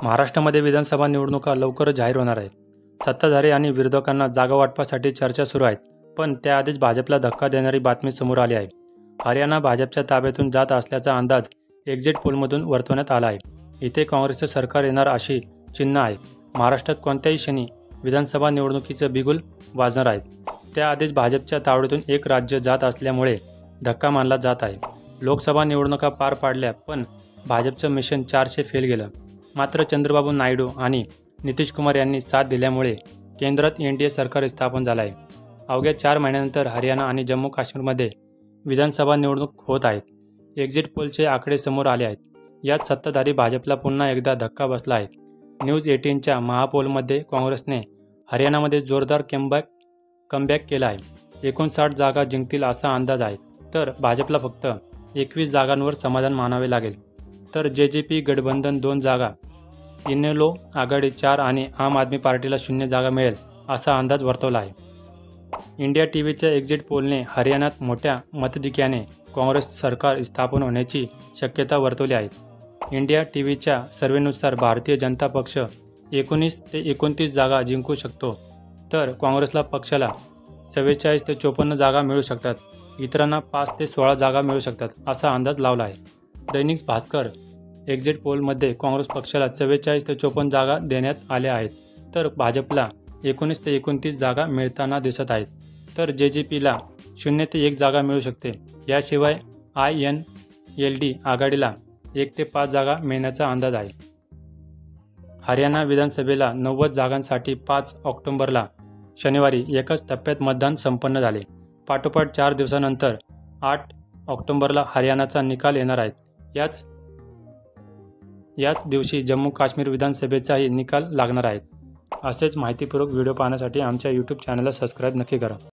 महाराष्ट्रामध्ये विधानसभा निवडणुका लवकरच जाहीर होणार आहे. सत्ताधारी आणि विरोधकांना जागा वाटपासाठी चर्चा सुरू आहेत. पण त्याआधीच भाजपला धक्का देणारी बातमी समोर आली आहे. हरियाणा भाजपच्या ताब्यातून जात असल्याचा अंदाज एक्झिट पोलमधून वर्तवण्यात आला आहे. इथे काँग्रेसचं सरकार येणार अशी चिन्ह आहे. महाराष्ट्रात कोणत्याही क्षणी विधानसभा निवडणुकीचं बिगुल वाजणार आहे. त्याआधीच भाजपच्या तावडीतून एक राज्य जात असल्यामुळे धक्का मानला जात आहे. लोकसभा निवडणुका पार पाडल्या पण भाजपचं मिशन 400 फेल गेलं. मात्र चंद्रबाबू नायडू आणि नितीश कुमार यांनी साथ दिल्यामुळे केंद्रात एनडीए सरकार स्थापन झालं आहे. अवघ्या 4 महिन्यानंतर हरियाणा आणि जम्मू काश्मीरमध्ये विधानसभा निवडणूक होत आहेत. एक्झिट पोलचे आकडे समोर आले आहेत. यात सत्ताधारी भाजपला पुन्हा एकदा धक्का बसला आहे. न्यूज 18च्या महापोलमध्ये काँग्रेसने हरियाणामध्ये जोरदार कमबॅक केला आहे. 59 जागा जिंकतील असा अंदाज आहे. तर भाजपला फक्त 21 जागांवर समाधान मानावे लागेल. तर जेजेपी गठबंधन 2 जागा, इनेलो आघाडी 4 आणि आम आदमी पार्टीला 0 जागा मिळेल असा अंदाज वर्तवला आहे. इंडिया टीव्हीच्या एक्झिट पोलने हरियाणात मोठ्या मताधिक्याने काँग्रेस सरकार स्थापन होण्याची शक्यता वर्तवली आहे. इंडिया टीव्हीच्या सर्व्हेनुसार भारतीय जनता पक्ष 19 ते 29 जागा जिंकू शकतो. तर काँग्रेसला पक्षाला 44 ते 54 जागा मिळू शकतात. इतरांना 5 ते 16 जागा मिळू शकतात असा अंदाज लावला आहे. दैनिक भास्कर एक्झिट पोलमध्ये काँग्रेस पक्षाला 44 ते 54 जागा देण्यात आल्या आहेत. तर भाजपला 19 ते 29 जागा मिळताना दिसत आहेत. तर जेजेपीला 0 ते 1 जागा मिळू शकते. याशिवाय INLD आघाडीला 1 ते 5 जागा मिळण्याचा अंदाज आहे. हरियाणा विधानसभेला 90 जागांसाठी 5 ऑक्टोबरला शनिवारी एकाच टप्प्यात मतदान संपन्न झाले. पाठोपाठ 4 दिवसानंतर 8 ऑक्टोबरला हरियाणाचा निकाल येणार आहे. याच दिवशी जम्मू काश्मीर विधानसभेचाही निकाल लागणार आहे. असेच माहितीपूर्वक व्हिडिओ पाहण्यासाठी आमच्या YouTube चॅनलला सबस्क्राईब नक्की करा.